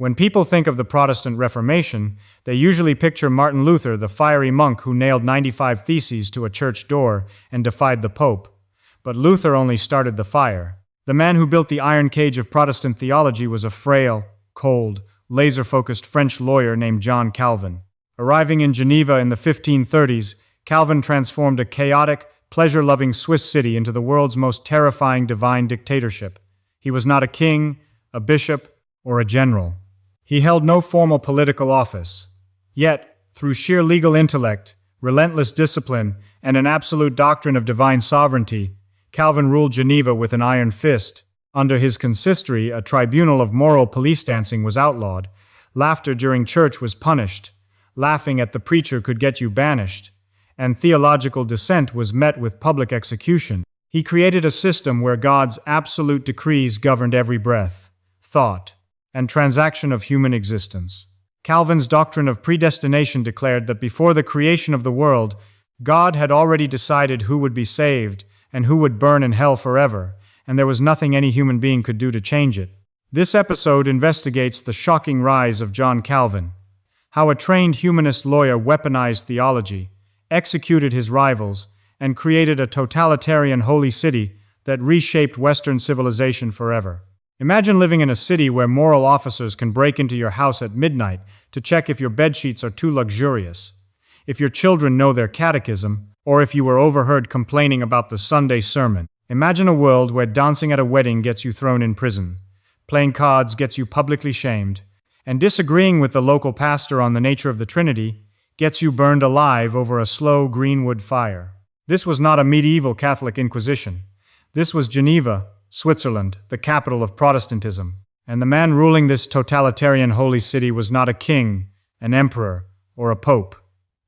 When people think of the Protestant Reformation, they usually picture Martin Luther, the fiery monk who nailed 95 theses to a church door and defied the Pope. But Luther only started the fire. The man who built the iron cage of Protestant theology was a frail, cold, laser-focused French lawyer named John Calvin. Arriving in Geneva in the 1530s, Calvin transformed a chaotic, pleasure-loving Swiss city into the world's most terrifying divine dictatorship. He was not a king, a bishop, or a general. He held no formal political office. Yet, through sheer legal intellect, relentless discipline, and an absolute doctrine of divine sovereignty, Calvin ruled Geneva with an iron fist. Under his consistory, a tribunal of moral police dancing was outlawed. Laughter during church was punished. Laughing at the preacher could get you banished. And theological dissent was met with public execution. He created a system where God's absolute decrees governed every breath, thought, and transaction of human existence. Calvin's doctrine of predestination declared that before the creation of the world, God had already decided who would be saved and who would burn in hell forever, and there was nothing any human being could do to change it. This episode investigates the shocking rise of John Calvin, how a trained humanist lawyer weaponized theology, executed his rivals, and created a totalitarian holy city that reshaped Western civilization forever. Imagine living in a city where moral officers can break into your house at midnight to check if your bedsheets are too luxurious, if your children know their catechism, or if you were overheard complaining about the Sunday sermon. Imagine a world where dancing at a wedding gets you thrown in prison, playing cards gets you publicly shamed, and disagreeing with the local pastor on the nature of the Trinity gets you burned alive over a slow greenwood fire. This was not a medieval Catholic Inquisition. This was Geneva, Switzerland, the capital of Protestantism. And the man ruling this totalitarian holy city was not a king, an emperor, or a pope.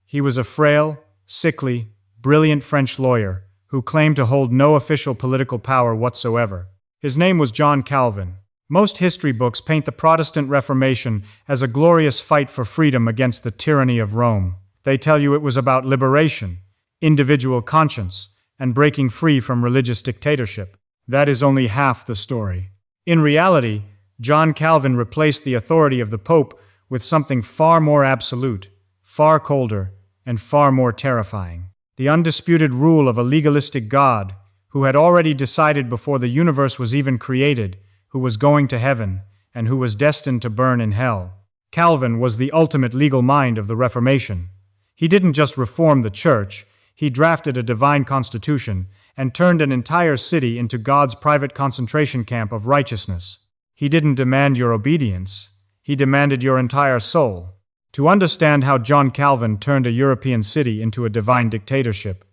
He was a frail, sickly, brilliant French lawyer who claimed to hold no official political power whatsoever. His name was John Calvin. Most history books paint the Protestant Reformation as a glorious fight for freedom against the tyranny of Rome. They tell you it was about liberation, individual conscience, and breaking free from religious dictatorship. That is only half the story. In reality, John Calvin replaced the authority of the Pope with something far more absolute, far colder, and far more terrifying. The undisputed rule of a legalistic God who had already decided before the universe was even created who was going to heaven and who was destined to burn in hell. Calvin was the ultimate legal mind of the Reformation. He didn't just reform the church, he drafted a divine constitution and turned an entire city into God's private concentration camp of righteousness. He didn't demand your obedience, he demanded your entire soul. To understand how John Calvin turned a European city into a divine dictatorship,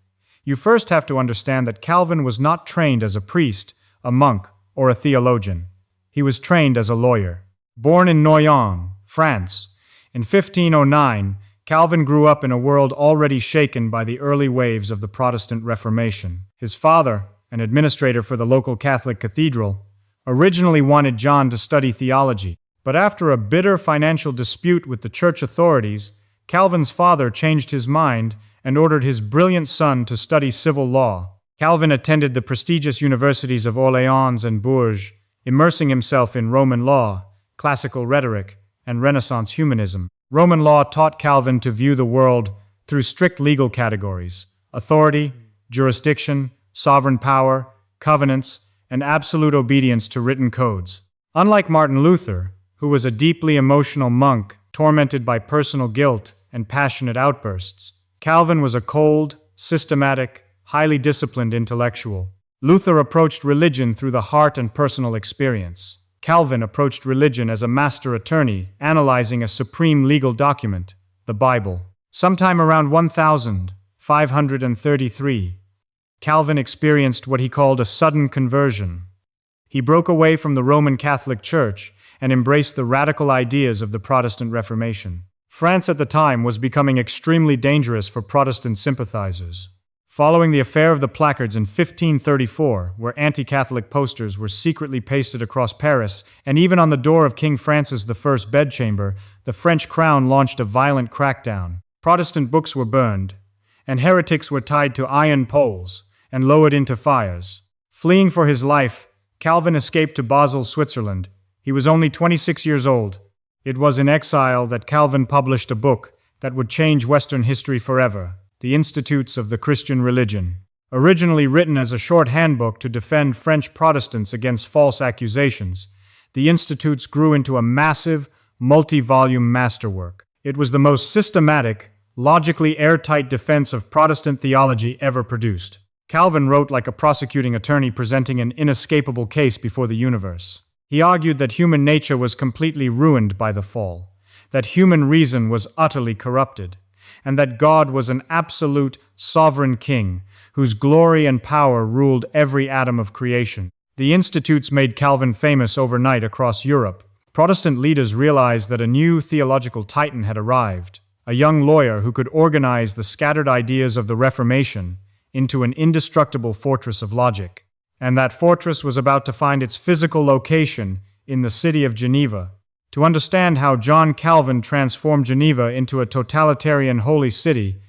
you first have to understand that Calvin was not trained as a priest, a monk, or a theologian. He was trained as a lawyer. Born in Noyon, France, in 1509, Calvin grew up in a world already shaken by the early waves of the Protestant Reformation. His father, an administrator for the local Catholic cathedral, originally wanted John to study theology. But after a bitter financial dispute with the church authorities, Calvin's father changed his mind and ordered his brilliant son to study civil law. Calvin attended the prestigious universities of Orléans and Bourges, immersing himself in Roman law, classical rhetoric, and Renaissance humanism. Roman law taught Calvin to view the world through strict legal categories: authority, jurisdiction, sovereign power, covenants, and absolute obedience to written codes. Unlike Martin Luther, who was a deeply emotional monk tormented by personal guilt and passionate outbursts, Calvin was a cold, systematic, highly disciplined intellectual. Luther approached religion through the heart and personal experience. Calvin approached religion as a master attorney, analyzing a supreme legal document, the Bible. Sometime around 1533, Calvin experienced what he called a sudden conversion. He broke away from the Roman Catholic Church and embraced the radical ideas of the Protestant Reformation. France at the time was becoming extremely dangerous for Protestant sympathizers. Following the affair of the placards in 1534, where anti-Catholic posters were secretly pasted across Paris and even on the door of King Francis I's bedchamber, the French crown launched a violent crackdown. Protestant books were burned, and heretics were tied to iron poles and lowered into fires. Fleeing for his life, Calvin escaped to Basel, Switzerland. He was only 26 years old. It was in exile that Calvin published a book that would change Western history forever, The Institutes of the Christian Religion. Originally written as a short handbook to defend French Protestants against false accusations, the Institutes grew into a massive, multi-volume masterwork. It was the most systematic, logically airtight defense of Protestant theology ever produced. Calvin wrote like a prosecuting attorney presenting an inescapable case before the universe. He argued that human nature was completely ruined by the fall, that human reason was utterly corrupted, and that God was an absolute, sovereign king whose glory and power ruled every atom of creation. The Institutes made Calvin famous overnight across Europe. Protestant leaders realized that a new theological titan had arrived, a young lawyer who could organize the scattered ideas of the Reformation into an indestructible fortress of logic. And that fortress was about to find its physical location in the city of Geneva. To understand how John Calvin transformed Geneva into a totalitarian holy city,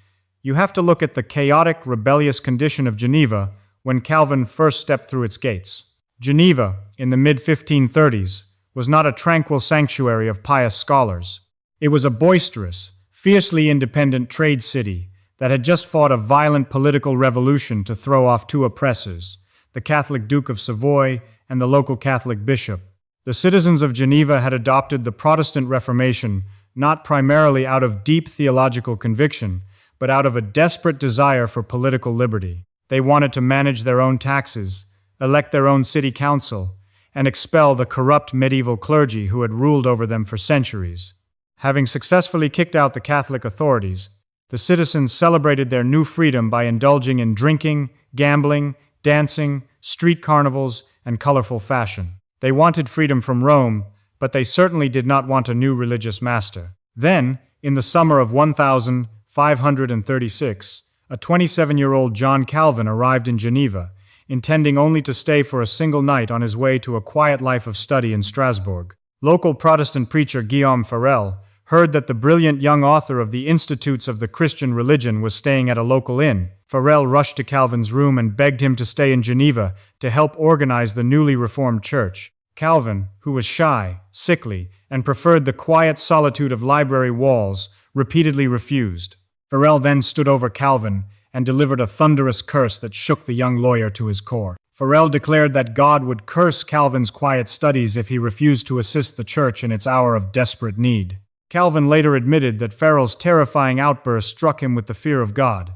you have to look at the chaotic, rebellious condition of Geneva when Calvin first stepped through its gates. Geneva, in the mid-1530s, was not a tranquil sanctuary of pious scholars. It was a boisterous, fiercely independent trade city that had just fought a violent political revolution to throw off two oppressors, the Catholic Duke of Savoy and the local Catholic bishop. The citizens of Geneva had adopted the Protestant Reformation not primarily out of deep theological conviction, but out of a desperate desire for political liberty. They wanted to manage their own taxes, elect their own city council, and expel the corrupt medieval clergy who had ruled over them for centuries. Having successfully kicked out the Catholic authorities, the citizens celebrated their new freedom by indulging in drinking, gambling, dancing, street carnivals, and colorful fashion. They wanted freedom from Rome, but they certainly did not want a new religious master. Then, in the summer of 1536, a 27-year-old John Calvin arrived in Geneva, intending only to stay for a single night on his way to a quiet life of study in Strasbourg. Local Protestant preacher Guillaume Farel heard that the brilliant young author of the Institutes of the Christian Religion was staying at a local inn. Farel rushed to Calvin's room and begged him to stay in Geneva to help organize the newly reformed church. Calvin, who was shy, sickly, and preferred the quiet solitude of library walls, repeatedly refused. Farel then stood over Calvin and delivered a thunderous curse that shook the young lawyer to his core. Farel declared that God would curse Calvin's quiet studies if he refused to assist the church in its hour of desperate need. Calvin later admitted that Farel's terrifying outburst struck him with the fear of God.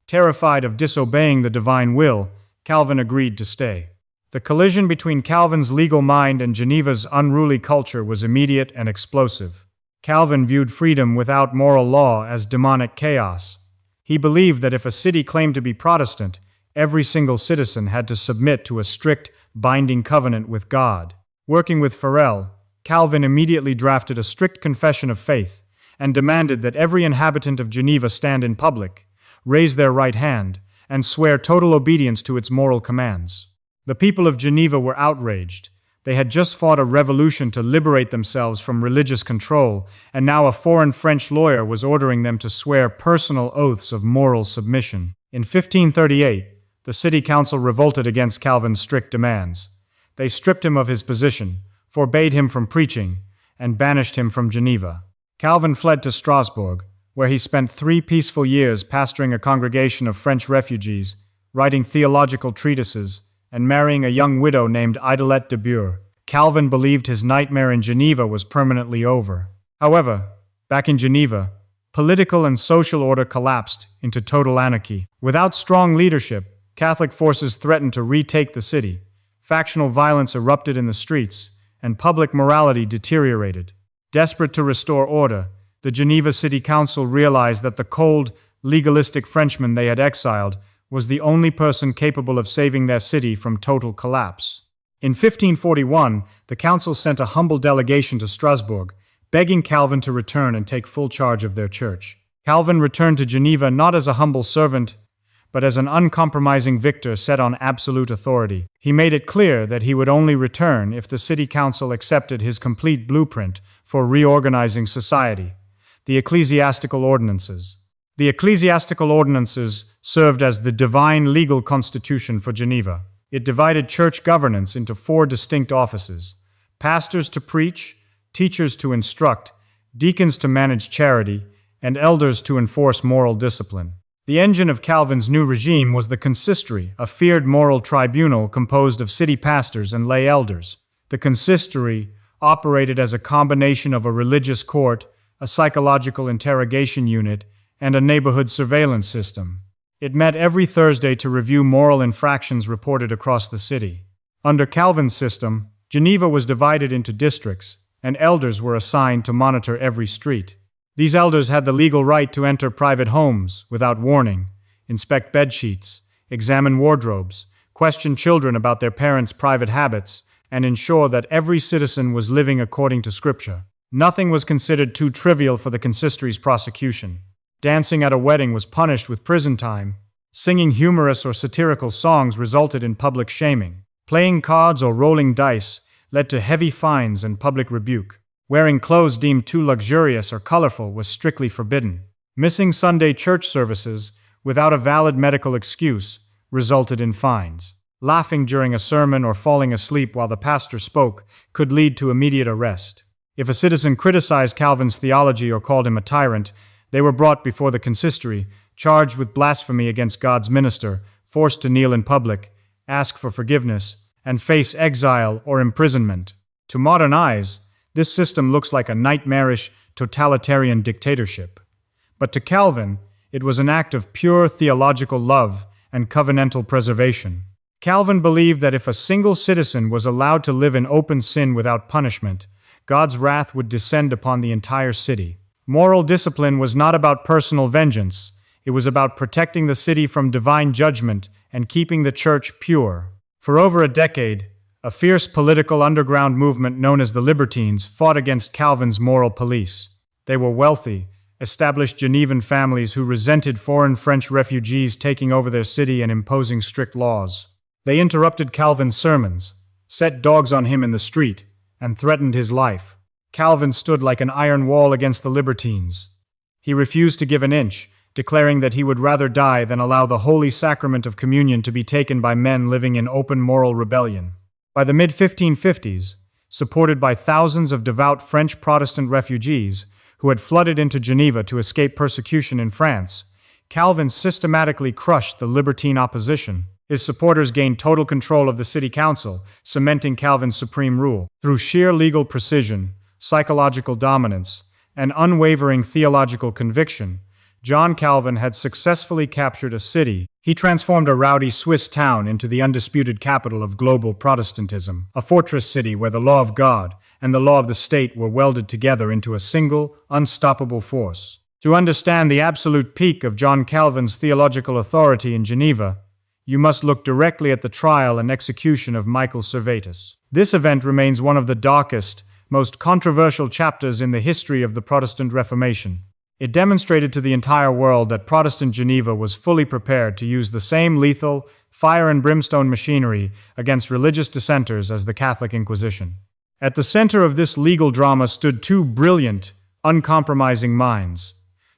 Terrified of disobeying the divine will, Calvin agreed to stay. The collision between Calvin's legal mind and Geneva's unruly culture was immediate and explosive. Calvin viewed freedom without moral law as demonic chaos. He believed that if a city claimed to be Protestant, every single citizen had to submit to a strict, binding covenant with God. Working with Farel, Calvin immediately drafted a strict confession of faith and demanded that every inhabitant of Geneva stand in public, raise their right hand, and swear total obedience to its moral commands. The people of Geneva were outraged. They had just fought a revolution to liberate themselves from religious control, and now a foreign French lawyer was ordering them to swear personal oaths of moral submission. In 1538, the city council revolted against Calvin's strict demands. They stripped him of his position, forbade him from preaching, and banished him from Geneva. Calvin fled to Strasbourg, where he spent 3 peaceful years pastoring a congregation of French refugees, writing theological treatises, and marrying a young widow named Idelette de Bure. Calvin believed his nightmare in Geneva was permanently over. However, back in Geneva, political and social order collapsed into total anarchy. Without strong leadership, Catholic forces threatened to retake the city. Factional violence erupted in the streets, and public morality deteriorated. Desperate to restore order, the Geneva City Council realized that the cold, legalistic Frenchman they had exiled was the only person capable of saving their city from total collapse. In 1541, the council sent a humble delegation to Strasbourg, begging Calvin to return and take full charge of their church. Calvin returned to Geneva not as a humble servant, but as an uncompromising victor set on absolute authority. He made it clear that he would only return if the city council accepted his complete blueprint for reorganizing society, the ecclesiastical ordinances. The ecclesiastical ordinances served as the divine legal constitution for Geneva. It divided church governance into 4 distinct offices: pastors to preach, teachers to instruct, deacons to manage charity, and elders to enforce moral discipline. The engine of Calvin's new regime was the consistory, a feared moral tribunal composed of city pastors and lay elders. The consistory operated as a combination of a religious court, a psychological interrogation unit, and a neighborhood surveillance system. It met every Thursday to review moral infractions reported across the city. Under Calvin's system, Geneva was divided into districts, and elders were assigned to monitor every street. These elders had the legal right to enter private homes without warning, inspect bedsheets, examine wardrobes, question children about their parents' private habits, and ensure that every citizen was living according to Scripture. Nothing was considered too trivial for the consistory's prosecution. Dancing at a wedding was punished with prison time. Singing humorous or satirical songs resulted in public shaming. Playing cards or rolling dice led to heavy fines and public rebuke. Wearing clothes deemed too luxurious or colorful was strictly forbidden. Missing Sunday church services without a valid medical excuse resulted in fines. Laughing during a sermon or falling asleep while the pastor spoke could lead to immediate arrest. If a citizen criticized Calvin's theology or called him a tyrant, they were brought before the consistory, charged with blasphemy against God's minister, forced to kneel in public, ask for forgiveness, and face exile or imprisonment. To modern eyes, this system looks like a nightmarish, totalitarian dictatorship. But to Calvin, it was an act of pure theological love and covenantal preservation. Calvin believed that if a single citizen was allowed to live in open sin without punishment, God's wrath would descend upon the entire city. Moral discipline was not about personal vengeance. It was about protecting the city from divine judgment and keeping the church pure. For over a decade, a fierce political underground movement known as the Libertines fought against Calvin's moral police. They were wealthy, established Genevan families who resented foreign French refugees taking over their city and imposing strict laws. They interrupted Calvin's sermons, set dogs on him in the street, and threatened his life. Calvin stood like an iron wall against the Libertines. He refused to give an inch, declaring that he would rather die than allow the holy sacrament of communion to be taken by men living in open moral rebellion. By the mid-1550s, supported by thousands of devout French Protestant refugees who had flooded into Geneva to escape persecution in France, Calvin systematically crushed the Libertine opposition. His supporters gained total control of the city council, cementing Calvin's supreme rule. Through sheer legal precision, psychological dominance, and unwavering theological conviction, John Calvin had successfully captured a city. He transformed a rowdy Swiss town into the undisputed capital of global Protestantism, a fortress city where the law of God and the law of the state were welded together into a single, unstoppable force. To understand the absolute peak of John Calvin's theological authority in Geneva, you must look directly at the trial and execution of Michael Servetus. This event remains one of the darkest, most controversial chapters in the history of the Protestant Reformation. It demonstrated to the entire world that Protestant Geneva was fully prepared to use the same lethal, fire and brimstone machinery against religious dissenters as the Catholic Inquisition. At the center of this legal drama stood two brilliant, uncompromising minds: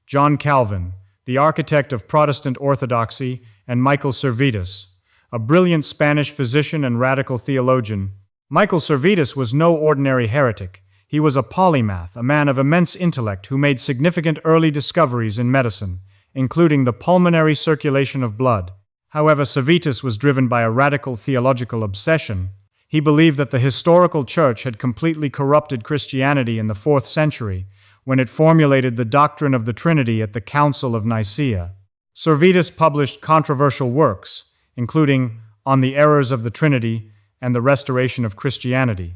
John Calvin, the architect of Protestant orthodoxy, and Michael Servetus, a brilliant Spanish physician and radical theologian. Michael Servetus was no ordinary heretic. He was a polymath, a man of immense intellect who made significant early discoveries in medicine, including the pulmonary circulation of blood. However, Servetus was driven by a radical theological obsession. He believed that the historical church had completely corrupted Christianity in the 4th century, when it formulated the doctrine of the Trinity at the Council of Nicaea. Servetus published controversial works, including On the Errors of the Trinity and the Restoration of Christianity.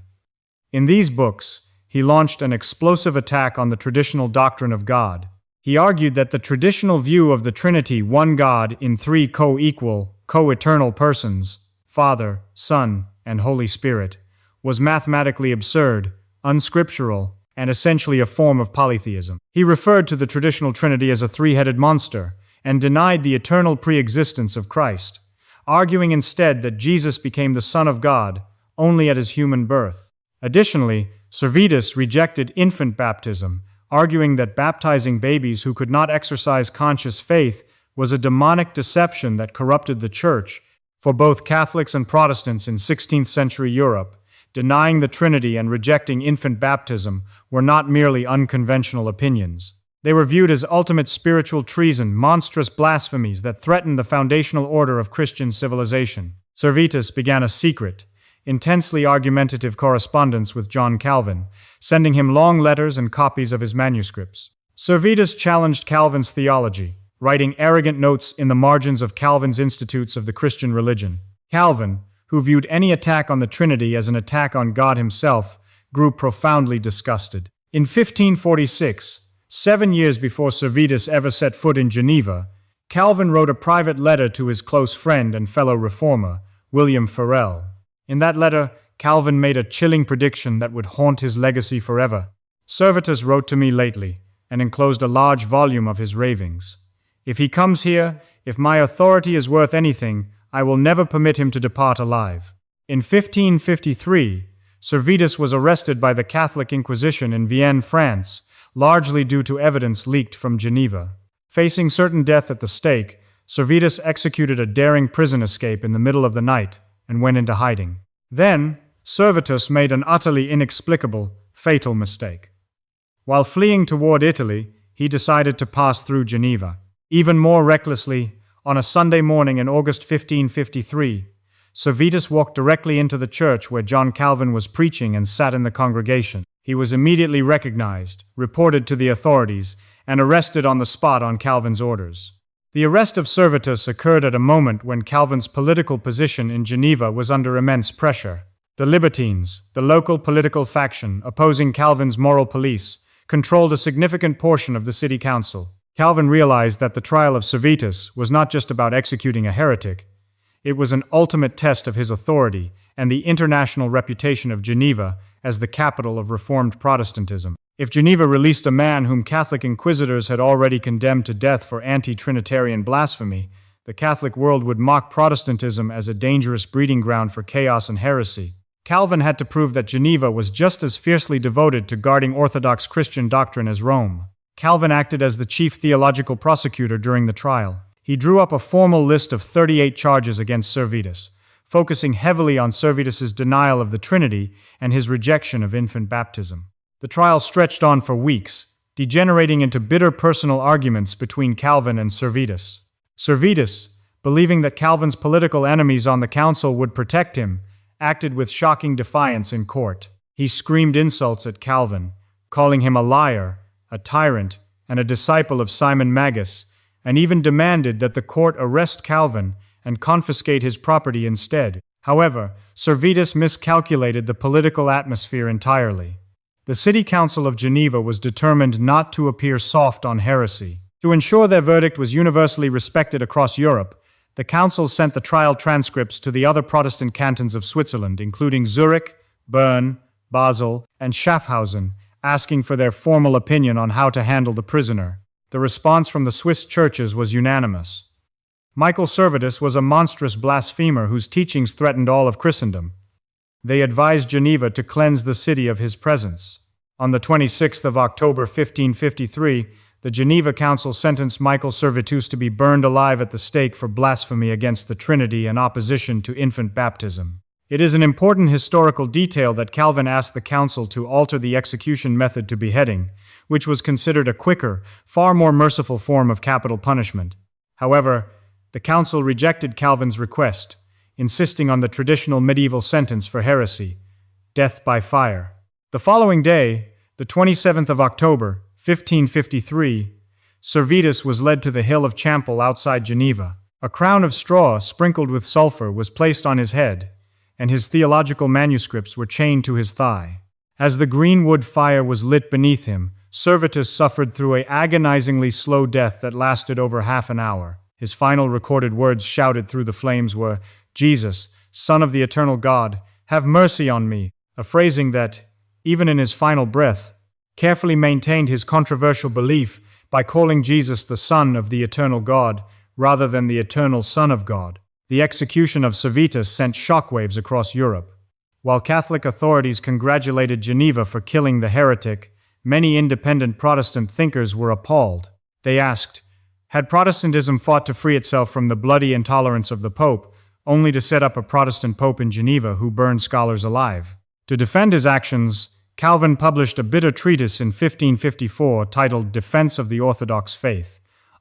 In these books, he launched an explosive attack on the traditional doctrine of God. He argued that the traditional view of the Trinity, one God in three co-equal, co-eternal persons, Father, Son, and Holy Spirit, was mathematically absurd, unscriptural, and essentially a form of polytheism. He referred to the traditional Trinity as a three-headed monster and denied the eternal pre-existence of Christ, arguing instead that Jesus became the Son of God only at his human birth. Additionally, Servetus rejected infant baptism, arguing that baptizing babies who could not exercise conscious faith was a demonic deception that corrupted the Church. For both Catholics and Protestants in 16th century Europe, denying the Trinity and rejecting infant baptism were not merely unconventional opinions. They were viewed as ultimate spiritual treason, monstrous blasphemies that threatened the foundational order of Christian civilization. Servetus began a secret, intensely argumentative correspondence with John Calvin, sending him long letters and copies of his manuscripts. Servetus challenged Calvin's theology, writing arrogant notes in the margins of Calvin's Institutes of the Christian Religion. Calvin, who viewed any attack on the Trinity as an attack on God himself, grew profoundly disgusted. In 1546, 7 years before Servetus ever set foot in Geneva, Calvin wrote a private letter to his close friend and fellow reformer, William Farel. In that letter, Calvin made a chilling prediction that would haunt his legacy forever. Servetus wrote to me lately and enclosed a large volume of his ravings. If he comes here, if my authority is worth anything, I will never permit him to depart alive. In 1553, Servetus was arrested by the Catholic Inquisition in Vienne, France, largely due to evidence leaked from Geneva. Facing certain death at the stake, Servetus executed a daring prison escape in the middle of the night and went into hiding. Then, Servetus made an utterly inexplicable, fatal mistake. While fleeing toward Italy, he decided to pass through Geneva. Even more recklessly, on a Sunday morning in August 1553, Servetus walked directly into the church where John Calvin was preaching and sat in the congregation. He was immediately recognized, reported to the authorities, and arrested on the spot on Calvin's orders. The arrest of Servetus occurred at a moment when Calvin's political position in Geneva was under immense pressure. The Libertines, the local political faction opposing Calvin's moral police, controlled a significant portion of the city council. Calvin realized that the trial of Servetus was not just about executing a heretic. It was an ultimate test of his authority and the international reputation of Geneva as the capital of Reformed Protestantism. If Geneva released a man whom Catholic inquisitors had already condemned to death for anti-Trinitarian blasphemy, the Catholic world would mock Protestantism as a dangerous breeding ground for chaos and heresy. Calvin had to prove that Geneva was just as fiercely devoted to guarding Orthodox Christian doctrine as Rome. Calvin acted as the chief theological prosecutor during the trial. He drew up a formal list of 38 charges against Servetus, focusing heavily on Servetus's denial of the Trinity and his rejection of infant baptism. The trial stretched on for weeks, degenerating into bitter personal arguments between Calvin and Servetus. Servetus, believing that Calvin's political enemies on the council would protect him, acted with shocking defiance in court. He screamed insults at Calvin, calling him a liar, a tyrant, and a disciple of Simon Magus, and even demanded that the court arrest Calvin and confiscate his property instead. However, Servetus miscalculated the political atmosphere entirely. The City Council of Geneva was determined not to appear soft on heresy. To ensure their verdict was universally respected across Europe, the council sent the trial transcripts to the other Protestant cantons of Switzerland, including Zurich, Bern, Basel, and Schaffhausen, asking for their formal opinion on how to handle the prisoner. The response from the Swiss churches was unanimous. Michael Servetus was a monstrous blasphemer whose teachings threatened all of Christendom. They advised Geneva to cleanse the city of his presence. On the 26th of October 1553, the Geneva Council sentenced Michael Servetus to be burned alive at the stake for blasphemy against the Trinity and opposition to infant baptism. It is an important historical detail that Calvin asked the council to alter the execution method to beheading, which was considered a quicker, far more merciful form of capital punishment. However, the council rejected Calvin's request, insisting on the traditional medieval sentence for heresy, death by fire. The following day, the 27th of October, 1553, Servetus was led to the hill of Champel outside Geneva. A crown of straw sprinkled with sulfur was placed on his head, and his theological manuscripts were chained to his thigh. As the green wood fire was lit beneath him, Servetus suffered through an agonizingly slow death that lasted over half an hour. His final recorded words shouted through the flames were, "Jesus, Son of the eternal God, have mercy on me," a phrasing that, even in his final breath, carefully maintained his controversial belief by calling Jesus the Son of the eternal God rather than the eternal Son of God. The execution of Servetus sent shockwaves across Europe. While Catholic authorities congratulated Geneva for killing the heretic, many independent Protestant thinkers were appalled. They asked, had Protestantism fought to free itself from the bloody intolerance of the Pope, only to set up a Protestant Pope in Geneva who burned scholars alive? To defend his actions, Calvin published a bitter treatise in 1554 titled Defense of the Orthodox Faith,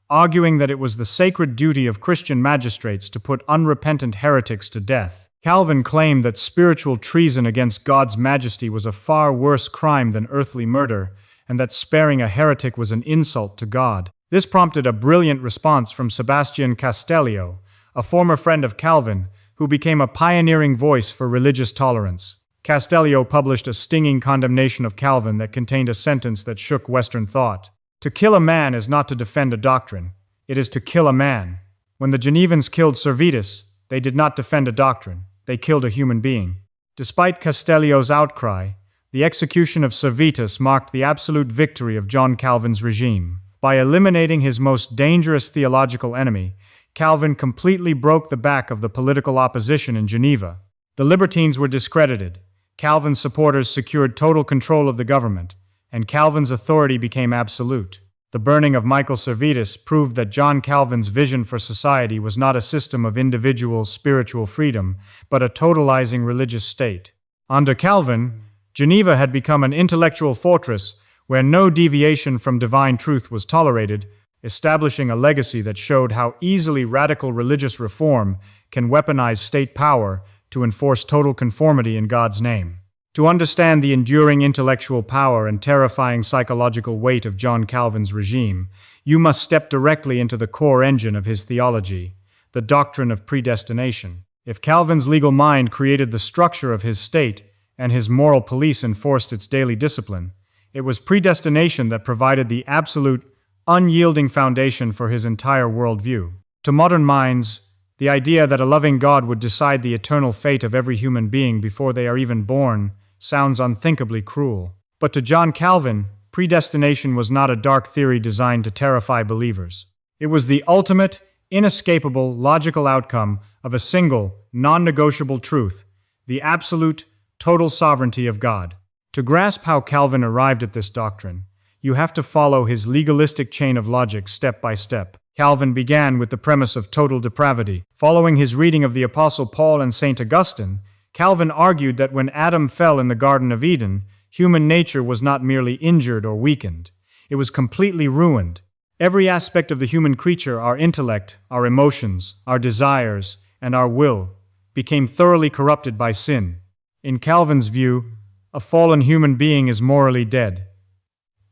arguing that it was the sacred duty of Christian magistrates to put unrepentant heretics to death. Calvin claimed that spiritual treason against God's majesty was a far worse crime than earthly murder, and that sparing a heretic was an insult to God. This prompted a brilliant response from Sebastian Castellio, a former friend of Calvin, who became a pioneering voice for religious tolerance. Castellio published a stinging condemnation of Calvin that contained a sentence that shook Western thought. To kill a man is not to defend a doctrine, it is to kill a man. When the Genevans killed Servetus, they did not defend a doctrine, they killed a human being. Despite Castellio's outcry, the execution of Servetus marked the absolute victory of John Calvin's regime. By eliminating his most dangerous theological enemy, Calvin completely broke the back of the political opposition in Geneva. The libertines were discredited, Calvin's supporters secured total control of the government, and Calvin's authority became absolute. The burning of Michael Servetus proved that John Calvin's vision for society was not a system of individual spiritual freedom, but a totalizing religious state. Under Calvin, Geneva had become an intellectual fortress where no deviation from divine truth was tolerated, establishing a legacy that showed how easily radical religious reform can weaponize state power to enforce total conformity in God's name. To understand the enduring intellectual power and terrifying psychological weight of John Calvin's regime, you must step directly into the core engine of his theology, the doctrine of predestination. If Calvin's legal mind created the structure of his state and his moral police enforced its daily discipline, it was predestination that provided the absolute, unyielding foundation for his entire worldview. To modern minds, the idea that a loving God would decide the eternal fate of every human being before they are even born sounds unthinkably cruel. But to John Calvin, predestination was not a dark theory designed to terrify believers. It was the ultimate, inescapable, logical outcome of a single, non-negotiable truth, the absolute, total sovereignty of God. To grasp how Calvin arrived at this doctrine, you have to follow his legalistic chain of logic step by step. Calvin began with the premise of total depravity. Following his reading of the Apostle Paul and St. Augustine, Calvin argued that when Adam fell in the Garden of Eden, human nature was not merely injured or weakened. It was completely ruined. Every aspect of the human creature, our intellect, our emotions, our desires, and our will, became thoroughly corrupted by sin. In Calvin's view, a fallen human being is morally dead.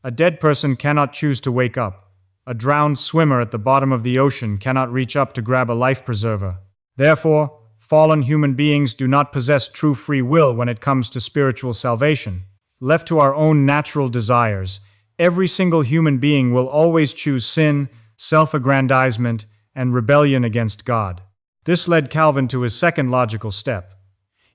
A dead person cannot choose to wake up. A drowned swimmer at the bottom of the ocean cannot reach up to grab a life preserver. Therefore, fallen human beings do not possess true free will when it comes to spiritual salvation. Left to our own natural desires, every single human being will always choose sin, self-aggrandizement, and rebellion against God. This led Calvin to his second logical step.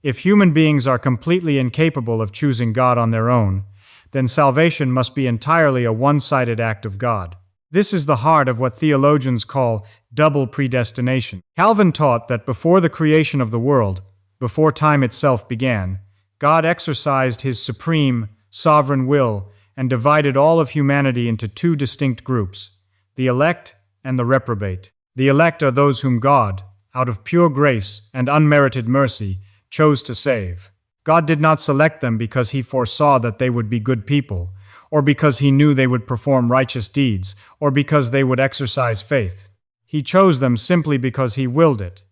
If human beings are completely incapable of choosing God on their own, then salvation must be entirely a one-sided act of God. This is the heart of what theologians call double predestination. Calvin taught that before the creation of the world, before time itself began, God exercised his supreme, sovereign will and divided all of humanity into two distinct groups, the elect and the reprobate. The elect are those whom God, out of pure grace and unmerited mercy, chose to save. God did not select them because he foresaw that they would be good people, or because he knew they would perform righteous deeds, or because they would exercise faith. He chose them simply because he willed it.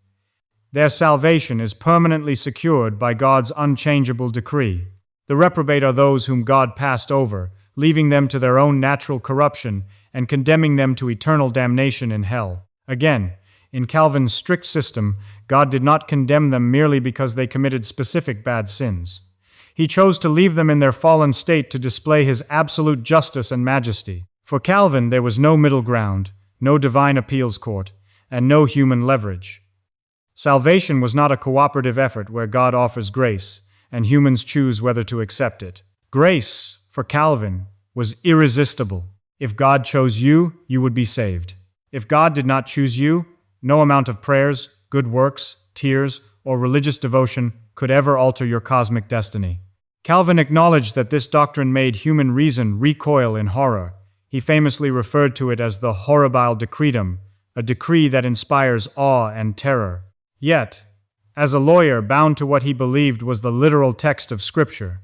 Their salvation is permanently secured by God's unchangeable decree. The reprobate are those whom God passed over, leaving them to their own natural corruption and condemning them to eternal damnation in hell. Again, in Calvin's strict system, God did not condemn them merely because they committed specific bad sins. He chose to leave them in their fallen state to display his absolute justice and majesty. For Calvin, there was no middle ground, no divine appeals court, and no human leverage. Salvation was not a cooperative effort where God offers grace, and humans choose whether to accept it. Grace, for Calvin, was irresistible. If God chose you, you would be saved. If God did not choose you, no amount of prayers, good works, tears, or religious devotion could ever alter your cosmic destiny. Calvin acknowledged that this doctrine made human reason recoil in horror. He famously referred to it as the horribile decretum, a decree that inspires awe and terror. Yet, As a lawyer bound to what he believed was the literal text of Scripture,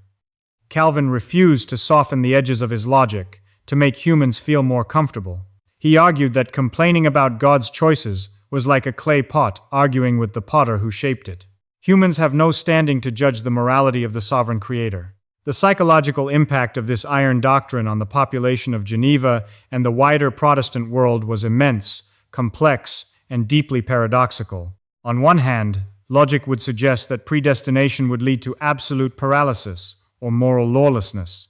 Calvin refused to soften the edges of his logic to make humans feel more comfortable. He argued that complaining about God's choices was like a clay pot arguing with the potter who shaped it. Humans have no standing to judge the morality of the sovereign creator. The psychological impact of this iron doctrine on the population of Geneva and the wider Protestant world was immense, complex, and deeply paradoxical. On one hand, logic would suggest that predestination would lead to absolute paralysis or moral lawlessness.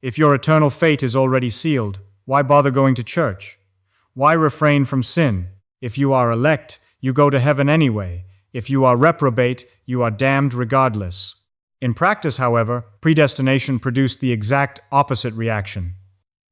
If your eternal fate is already sealed, why bother going to church? Why refrain from sin? If you are elect, you go to heaven anyway. If you are reprobate, you are damned regardless. In practice, however, predestination produced the exact opposite reaction.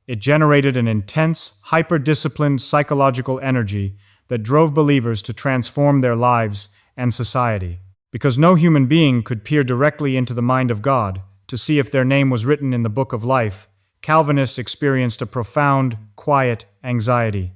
It generated an intense, hyper-disciplined psychological energy that drove believers to transform their lives and society. Because no human being could peer directly into the mind of God to see if their name was written in the book of life, Calvinists experienced a profound, quiet anxiety.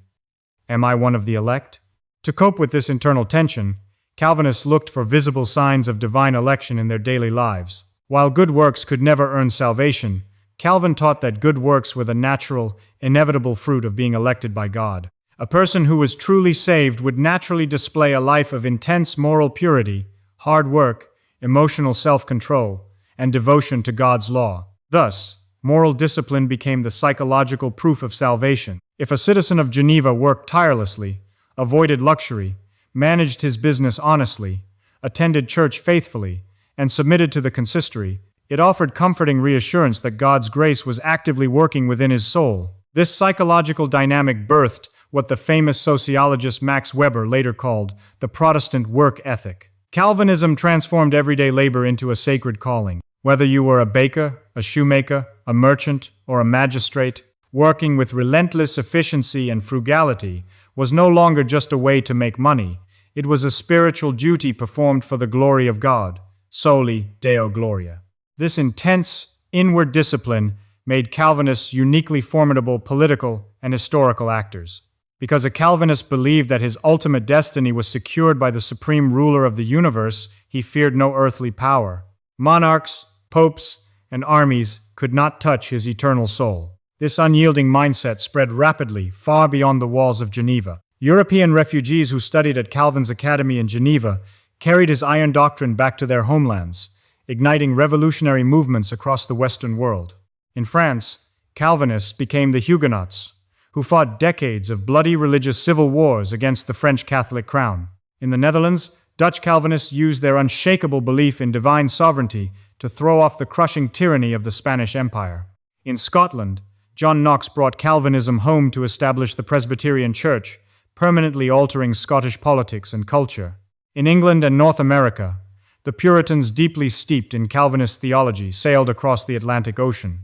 Am I one of the elect? To cope with this internal tension, Calvinists looked for visible signs of divine election in their daily lives. While good works could never earn salvation, Calvin taught that good works were the natural, inevitable fruit of being elected by God. A person who was truly saved would naturally display a life of intense moral purity, hard work, emotional self-control, and devotion to God's law. Thus, moral discipline became the psychological proof of salvation. If a citizen of Geneva worked tirelessly, avoided luxury, managed his business honestly, attended church faithfully, and submitted to the consistory, it offered comforting reassurance that God's grace was actively working within his soul. This psychological dynamic birthed what the famous sociologist Max Weber later called the Protestant work ethic. Calvinism transformed everyday labor into a sacred calling. Whether you were a baker, a shoemaker, a merchant, or a magistrate, working with relentless efficiency and frugality was no longer just a way to make money. It was a spiritual duty performed for the glory of God, soli Deo Gloria. This intense, inward discipline made Calvinists uniquely formidable political and historical actors. Because a Calvinist believed that his ultimate destiny was secured by the supreme ruler of the universe, he feared no earthly power. Monarchs, popes, and armies could not touch his eternal soul. This unyielding mindset spread rapidly far beyond the walls of Geneva. European refugees who studied at Calvin's academy in Geneva carried his iron doctrine back to their homelands, igniting revolutionary movements across the Western world. In France, Calvinists became the Huguenots, who fought decades of bloody religious civil wars against the French Catholic crown. In the Netherlands, Dutch Calvinists used their unshakable belief in divine sovereignty to throw off the crushing tyranny of the Spanish Empire. In Scotland, John Knox brought Calvinism home to establish the Presbyterian Church, permanently altering Scottish politics and culture. In England and North America, the Puritans, deeply steeped in Calvinist theology, sailed across the Atlantic Ocean,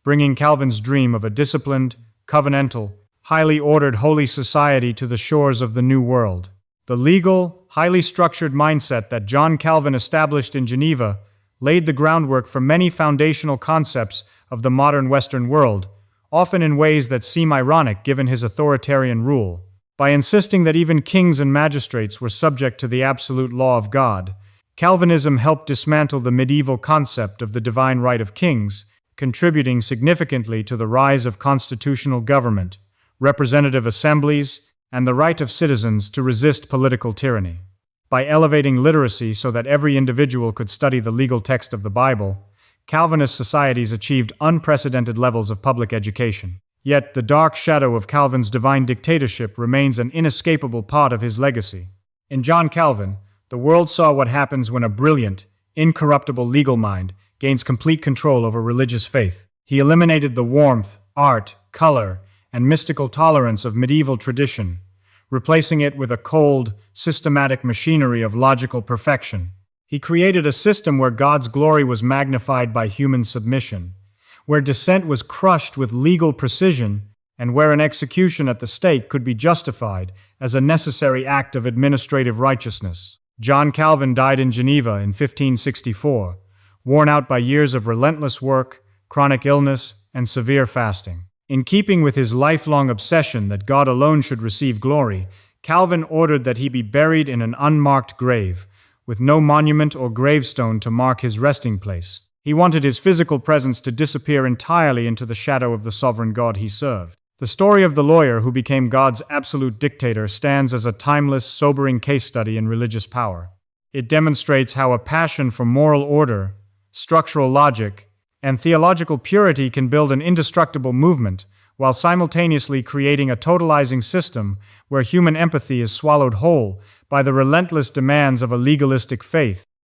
bringing Calvin's dream of a disciplined, covenantal, highly ordered holy society to the shores of the New World. The legal, highly structured mindset that John Calvin established in Geneva laid the groundwork for many foundational concepts of the modern Western world, often in ways that seem ironic given his authoritarian rule. By insisting that even kings and magistrates were subject to the absolute law of God, Calvinism helped dismantle the medieval concept of the divine right of kings, contributing significantly to the rise of constitutional government, representative assemblies, and the right of citizens to resist political tyranny. By elevating literacy so that every individual could study the legal text of the Bible, Calvinist societies achieved unprecedented levels of public education. Yet the dark shadow of Calvin's divine dictatorship remains an inescapable part of his legacy. In John Calvin, the world saw what happens when a brilliant, incorruptible legal mind gains complete control over religious faith. He eliminated the warmth, art, color, and mystical tolerance of medieval tradition, replacing it with a cold, systematic machinery of logical perfection. He created a system where God's glory was magnified by human submission, where dissent was crushed with legal precision, and where an execution at the stake could be justified as a necessary act of administrative righteousness. John Calvin died in Geneva in 1564, worn out by years of relentless work, chronic illness, and severe fasting. In keeping with his lifelong obsession that God alone should receive glory, Calvin ordered that he be buried in an unmarked grave, with no monument or gravestone to mark his resting place. He wanted his physical presence to disappear entirely into the shadow of the sovereign God he served. The story of the lawyer who became God's absolute dictator stands as a timeless, sobering case study in religious power. It demonstrates how a passion for moral order, structural logic, and theological purity can build an indestructible movement, while simultaneously creating a totalizing system where human empathy is swallowed whole by the relentless demands of a legalistic faith.